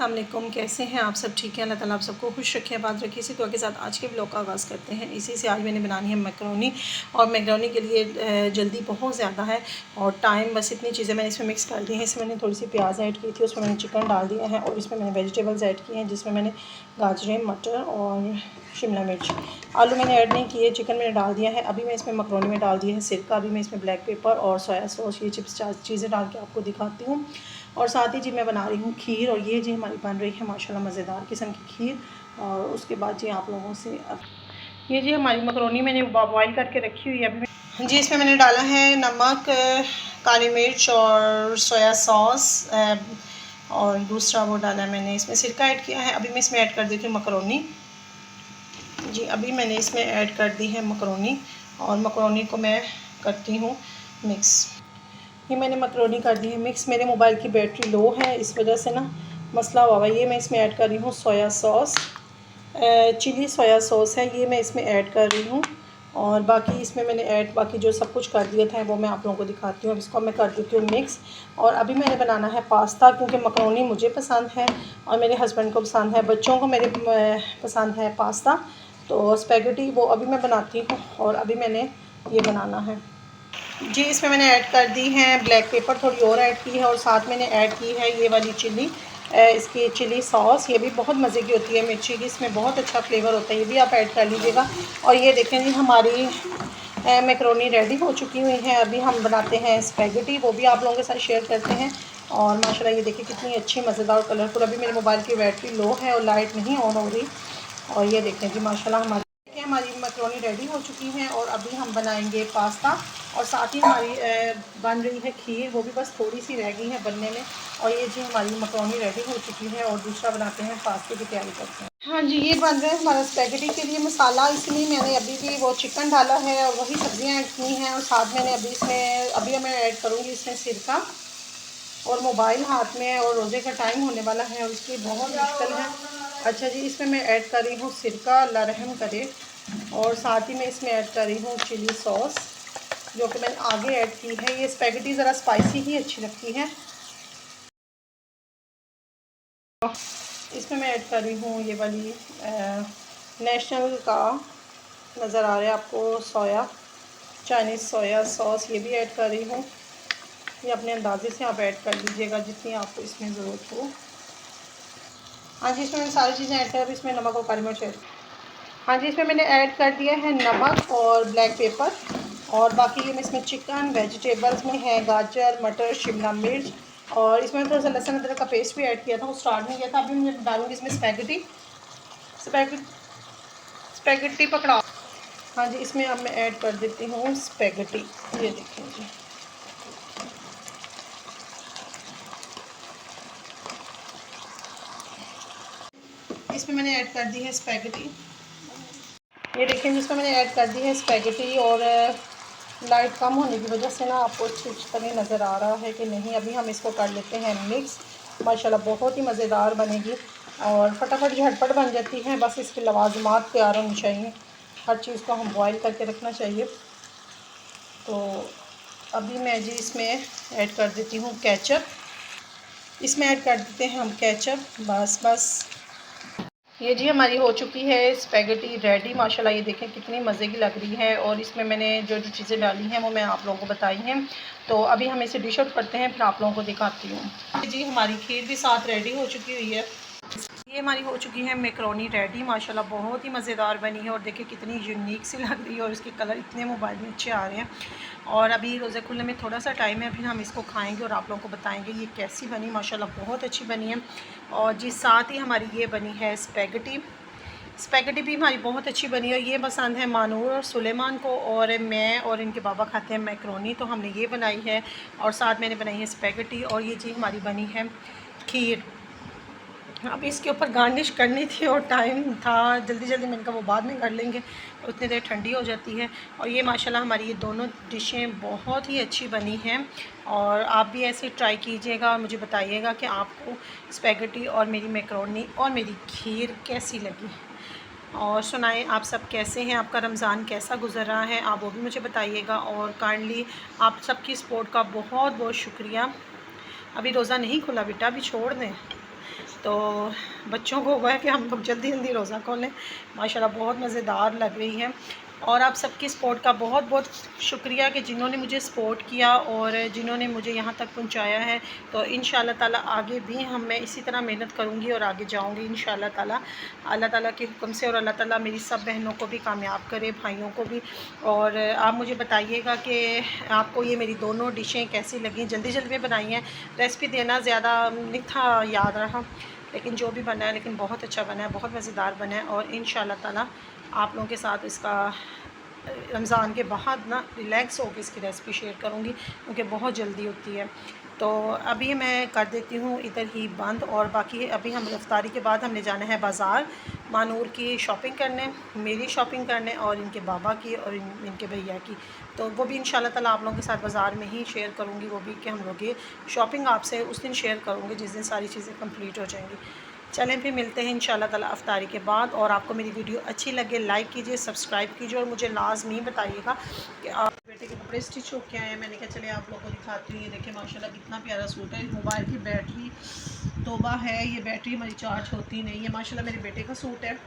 अस्सलाम वालेकुम। कैसे हैं आप सब? ठीक है, अल्लाह ताला आप सबको खुश रखे, आबाद रखे। इसी दुआ के साथ आज के ब्लॉग का आगाज़ करते हैं। इसी से आज मैंने बनानी है मैकरोनी, और मैकरोनी के लिए जल्दी बहुत ज़्यादा है और टाइम, बस इतनी चीज़ें मैंने इसमें मिक्स कर दी हैं। इसमें मैंने थोड़ी सी प्याज ऐड की थी, उसमें मैंने चिकन डाल दिया है, और इसमें मैंने वेजिटेबल्स ऐड किए हैं, जिसमें मैंने गाजरें, मटर और शिमला मिर्च। आलू मैंने ऐड नहीं किए, चिकन मैंने डाल दिया है। अभी मैं इसमें मैकरोनी में डाल दिया है सिरका। अभी मैं इसमें ब्लैक पेपर और सोया सॉस, ये चिप्स 4 चीज़ें डाल के आपको दिखाती हूँ। और साथ ही जी मैं बना रही हूँ खीर, और ये जी हमारी बन रही है माशाल्लाह मज़ेदार किस्म की खीर। और उसके बाद जी आप लोगों से अब ये जी हमारी मैकरोनी मैंने बॉयल करके रखी हुई है। अभी जी इसमें मैंने डाला है नमक, काली मिर्च और सोया सॉस, और दूसरा वो डाला है मैंने इसमें सिरका ऐड किया है। अभी मैं इसमें ऐड कर देती हूँ मैकरोनी। जी अभी मैंने इसमें ऐड कर दी है मैकरोनी, और मैकरोनी को मैं करती हूँ मिक्स। ये मैंने मैकरोनी कर दी है मिक्स। मेरे मोबाइल की बैटरी लो है, इस वजह से ना मसला हुआ है। ये मैं इसमें ऐड कर रही हूँ soya sauce, chilli soya sauce है, ये मैं इसमें ऐड कर रही हूँ। और बाकी इसमें मैंने ऐड बाकी जो सब कुछ कर दिया था वो मैं आप लोगों को दिखाती हूँ। अब इसको मैं कर देती हूँ मिक्स। और अभी मैंने बनाना है पास्ता, क्योंकि मैकरोनी मुझे पसंद है और मेरे हस्बैंड को पसंद है, बच्चों को मेरे पसंद है पास्ता। तो स्पैगेटी वो अभी मैं बनाती हूँ, और अभी मैंने ये बनाना है जी। इसमें मैंने ऐड कर दी है ब्लैक पेपर, थोड़ी और ऐड की है, और साथ मैंने ऐड की है ये वाली चिली, इसकी चिली सॉस। ये भी बहुत मज़े की होती है मिर्ची की, इसमें बहुत अच्छा फ्लेवर होता है, ये भी आप ऐड कर लीजिएगा। और ये देखें जी हमारी मैकरोनी रेडी हो चुकी हुई है। अभी हम बनाते हैं स्पैगेटी, वो भी आप लोगों के साथ शेयर करते हैं। और माशाल्लाह ये देखिए कितनी अच्छी मज़ेदार और कलरफुल। अभी मेरे मोबाइल की बैटरी लो है और लाइट नहीं ऑन हो रही। और ये देखें जी माशाल्लाह हमारी मैकरोनी रेडी हो चुकी हैं। और अभी हम बनाएंगे पास्ता, और साथ ही हमारी बन रही है खीर, वो भी बस थोड़ी सी रह गई है बनने में। और ये जी हमारी मैकरोनी रेडी हो चुकी है, और दूसरा बनाते हैं, पास्ते की तैयारी करते हैं। हाँ जी ये बन रहा है हमारा स्पैगेटी के लिए मसाला। इसलिए मैंने अभी भी वो चिकन डाला है और वही सब्जियां ऐड की हैं, और साथ मैंने अभी मैं ऐड करूँगी इसमें सिरका। और मोबाइल हाथ में है और रोज़े का टाइम होने वाला है, और इसकी बहुत मुश्किल है। अच्छा जी इसमें मैं ऐड कर रही हूँ सिरका, अल्लाह रहम करे। और साथ ही मैं इसमें ऐड कर रही हूँ चिली सॉस, जो कि मैंने आगे ऐड की है। ये स्पैगेटी ज़रा स्पाइसी ही अच्छी लगती है। इसमें मैं ऐड कर रही हूँ ये वाली नेशनल का नज़र आ रहा है आपको सोया, चाइनीज़ सोया सॉस, ये भी ऐड कर रही हूँ। ये अपने अंदाजे से आप ऐड कर लीजिएगा जितनी आपको इसमें ज़रूरत हो। हाँ जी इसमें मैंने सारी चीज़ें ऐड कर, इसमें नमक और काली मिर्च ऐड। हाँ जी इसमें मैंने ऐड कर दिया है नमक और ब्लैक पेपर। और बाकी ये मैं इसमें चिकन, वेजिटेबल्स में है गाजर, मटर, शिमला मिर्च, और इसमें थोड़ा सा लहसुन अदरक का पेस्ट भी ऐड किया था, वो स्टार्ट नहीं किया था। अभी मैं डालूँगी इसमें स्पैगेटी स्पैगेटी पकड़ा। हाँ जी इसमें अब मैं ऐड कर देती हूँ स्पैगेटी। ये देखिए जी इसमें मैंने ऐड कर दी है स्पैगेटी। ये देखिए जिसमें मैंने ऐड कर दी है स्पैगेटी, और लाइट कम होने की वजह से ना आपको अच्छी तरह नज़र आ रहा है कि नहीं। अभी हम इसको कर लेते हैं मिक्स। माशाल्लाह बहुत ही मज़ेदार बनेगी और फटाफट झटपट बन जाती है। बस इसके लवाजमात तैयार होनी चाहिए, हर चीज़ को हम बॉईल करके रखना चाहिए। तो अभी मैं जी इसमें ऐड कर देती हूँ केचप। इसमें ऐड कर देते हैं हम केचप। बस ये जी हमारी हो चुकी है स्पैगेटी रेडी। माशाल्लाह ये देखें कितनी मज़े की लग रही है, और इसमें मैंने जो जो चीज़ें डाली हैं वो मैं आप लोगों को बताई हैं। तो अभी हम इसे डिश आउट करते हैं, फिर आप लोगों को दिखाती हूँ। जी हमारी खीर भी साथ रेडी हो चुकी हुई है। ये हमारी हो चुकी है मैकरोनी रेडी। माशाल्लाह बहुत ही मज़ेदार बनी है, और देखिए कितनी यूनिक सी लग रही है, और इसके कलर इतने मोबाइल में अच्छे आ रहे हैं। और अभी रोज़े खुलने में थोड़ा सा टाइम है, फिर हम इसको खाएंगे और आप लोगों को बताएंगे ये कैसी बनी। माशाल्लाह बहुत अच्छी बनी है। और जी साथ ही हमारी ये बनी है स्पैगेटी भी हमारी बहुत अच्छी बनी है। ये पसंद है मानूर और सुलेमान को, और मैं और इनके बाबा खाते हैं मैकरोनी, तो हमने ये बनाई है। और साथ मैंने बनाई है स्पैगेटी, और ये जी हमारी बनी है खीर। अब इसके ऊपर गार्निश करनी थी और टाइम था जल्दी मैंने कहा वो बाद में कर लेंगे, उतनी देर ठंडी हो जाती है। और ये माशाल्लाह हमारी ये दोनों डिशें बहुत ही अच्छी बनी हैं, और आप भी ऐसे ट्राई कीजिएगा और मुझे बताइएगा कि आपको स्पैगेटी और मेरी मैकरोनी और मेरी खीर कैसी लगी। और सुनाएं आप सब कैसे हैं, आपका रमज़ान कैसा गुजर रहा है, आप वो भी मुझे बताइएगा। और काइंडली आप सबकी सपोर्ट का बहुत बहुत शुक्रिया। अभी रोज़ा नहीं खुला बेटा, अभी छोड़ दें। तो बच्चों को हुआ है कि हम लोग जल्दी जल्दी रोज़ा खोलें। माशाल्लाह बहुत मज़ेदार लग रही है। और आप सबकी सपोर्ट का बहुत बहुत शुक्रिया कि जिन्होंने मुझे सपोर्ट किया और जिन्होंने मुझे यहाँ तक पहुँचाया है। तो इंशाअल्लाह ताला आगे भी मैं इसी तरह मेहनत करूँगी और आगे जाऊँगी इंशाअल्लाह ताला, अल्लाह ताला के हुक्म से। और अल्लाह ताला मेरी सब बहनों को भी कामयाब करे, भाइयों को भी। और आप मुझे बताइएगा कि आपको ये मेरी दोनों डिशें कैसी लगी। जल्दी जल्दी में बनाई हैं, रेसिपी देना ज़्यादा नहीं था याद रहा, लेकिन जो भी बना है लेकिन बहुत अच्छा बना है, बहुत मज़ेदार बना है। और इंशाअल्लाह ताला आप लोगों के साथ इसका रमज़ान के बाद ना रिलैक्स होकर इसकी रेसिपी शेयर करूँगी, क्योंकि बहुत जल्दी होती है। तो अभी मैं कर देती हूँ इधर ही बंद। और बाकी अभी हम इफ्तारी के बाद हमने जाना है बाज़ार मानूर की शॉपिंग करने, मेरी शॉपिंग करने और इनके बाबा की और इनके भैया की। तो वो भी इंशाल्लाह ताला आप लोगों के साथ बाज़ार में ही शेयर करूँगी। वो भी कि हम लोग ये शॉपिंग आपसे उस दिन शेयर करूँगी जिस दिन सारी चीज़ें कंप्लीट हो जाएंगी। चलें फिर मिलते हैं इंशाल्लाह ताला इफ्तारी के बाद। और आपको मेरी वीडियो अच्छी लगे लाइक कीजिए, सब्सक्राइब कीजिए और मुझे लाजमी बताइएगा कि आप बेटे के कपड़े स्टिच होके आए हैं। मैंने कहा चले आप लोगों को दिखाती हूँ। ये देखिए माशाल्लाह कितना प्यारा सूट है। मोबाइल की बैटरी तोबा है, ये बैटरी हमारी चार्ज होती नहीं है। माशाल्लाह मेरे बेटे का सूट है।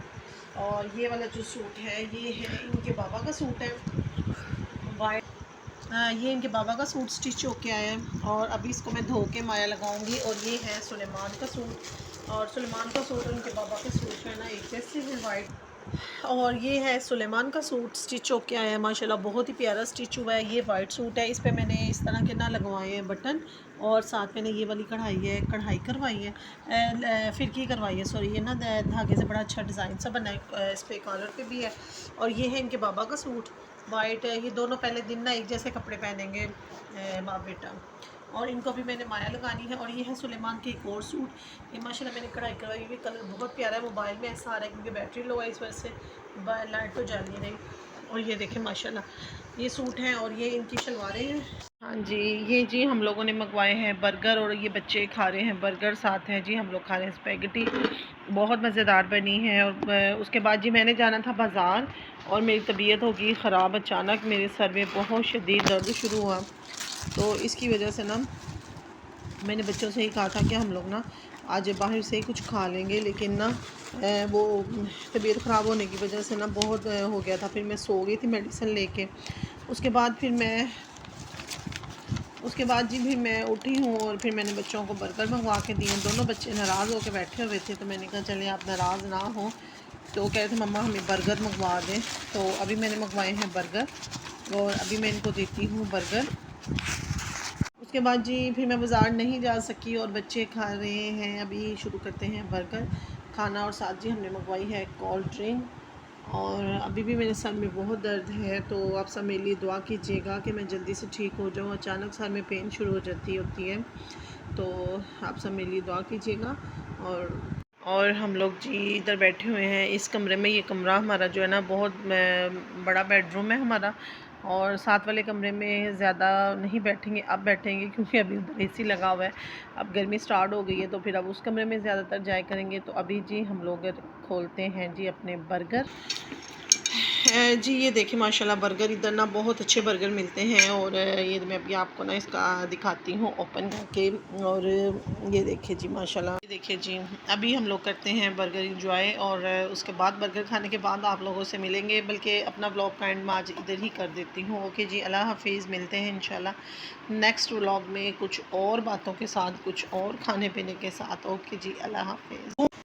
और ये वाला जो सूट है ये है इनके बाबा का सूट है वाइट। ये इनके बाबा का सूट स्टिच होके आया है और अभी इसको मैं धो के माया लगाऊंगी। और ये है सुलेमान का सूट, और सुलेमान का सूट और इनके बाबा का सूट जो है ना एक जैसे है वाइट। और ये है सुलेमान का सूट स्टिच होके आया है, माशाल्लाह बहुत ही प्यारा स्टिच हुआ है। ये वाइट सूट है, इस पे मैंने इस तरह के ना लगवाए हैं बटन, और साथ मैंने ये वाली कढ़ाई है, कढ़ाई करवाई है, फिरकी करवाई है सॉरी। ये ना धागे से बड़ा अच्छा डिज़ाइन सा बना है, इस पर कॉलर पे भी है। और ये है इनके बाबा का सूट वाइट है। ये दोनों पहले दिन ना एक जैसे कपड़े पहनेंगे माँ बेटा, और इनको भी मैंने माया लगानी है। और ये है सुलेमान के एक और सूट, ये माशाल्लाह मैंने कढ़ाई करवाई हुई, कलर बहुत प्यारा है। मोबाइल में ऐसा आ रहा है क्योंकि बैटरी लो है, इस वजह से मोबाइल लाइट तो जल नहीं रही। और ये देखें माशाल्लाह ये सूट हैं और ये इनकी शलवारें हैं। हाँ जी, ये जी हम लोगों ने मंगवाए हैं बर्गर और ये बच्चे खा रहे हैं बर्गर, साथ हैं जी हम लोग खा रहे हैं स्पैगेटी, बहुत मज़ेदार बनी है। और उसके बाद जी मैंने जाना था बाज़ार और मेरी तबीयत हो गई ख़राब। अचानक मेरे सर में बहुत शदीद दर्द शुरू हुआ, तो इसकी वजह से ना मैंने बच्चों से ही कहा था कि हम लोग ना आज बाहर से ही कुछ खा लेंगे, लेकिन ना वो तबीयत ख़राब होने की वजह से ना बहुत हो गया था। फिर मैं सो गई थी मेडिसिन लेके। उसके बाद जी फिर मैं उठी हूँ और फिर मैंने बच्चों को बर्गर मंगवा के दिए। दोनों बच्चे नाराज़ होकर बैठे हुए थे, तो मैंने कहा चलें आप नाराज़ ना हो। तो कह रहे थे मम्मा हमें बर्गर मंगवा दें, तो अभी मैंने मंगवाए हैं बर्गर और अभी मैं इनको देती हूँ बर्गर। उसके बाद जी फिर मैं बाज़ार नहीं जा सकी और बच्चे खा रहे हैं। अभी शुरू करते हैं बर्गर खाना, और साथ जी हमने मंगवाई है कोल्ड ड्रिंक। और अभी भी मेरे सर में बहुत दर्द है, तो आप सब मेरे लिए दुआ कीजिएगा कि मैं जल्दी से ठीक हो जाऊँ। अचानक सर में पेन शुरू हो जाती होती है, तो आप सब मेरे लिए दुआ कीजिएगा। और हम लोग जी इधर बैठे हुए हैं इस कमरे में। ये कमरा हमारा जो है ना बहुत बड़ा बेडरूम है हमारा, और साथ वाले कमरे में ज़्यादा नहीं बैठेंगे, अब बैठेंगे क्योंकि अभी उधर एसी लगा हुआ है। अब गर्मी स्टार्ट हो गई है, तो फिर अब उस कमरे में ज़्यादातर जाया करेंगे। तो अभी जी हम लोग खोलते हैं जी अपने बर्गर। जी ये देखिए माशाल्लाह बर्गर इधर ना बहुत अच्छे बर्गर मिलते हैं। और ये मैं अभी आपको ना इसका दिखाती हूँ ओपन करके। और ये देखिए जी माशाल्लाह, ये देखिए जी अभी हम लोग करते हैं बर्गर इंजॉय। और उसके बाद बर्गर खाने के बाद आप लोगों से मिलेंगे, बल्कि अपना व्लॉग का एंड मैं आज इधर ही कर देती हूँ। ओके जी, अल्लाह हाफिज़। मिलते हैं इंशाल्लाह नेक्स्ट व्लॉग में कुछ और बातों के साथ, कुछ और खाने पीने के साथ। ओके जी, अल्लाह हाफिज़।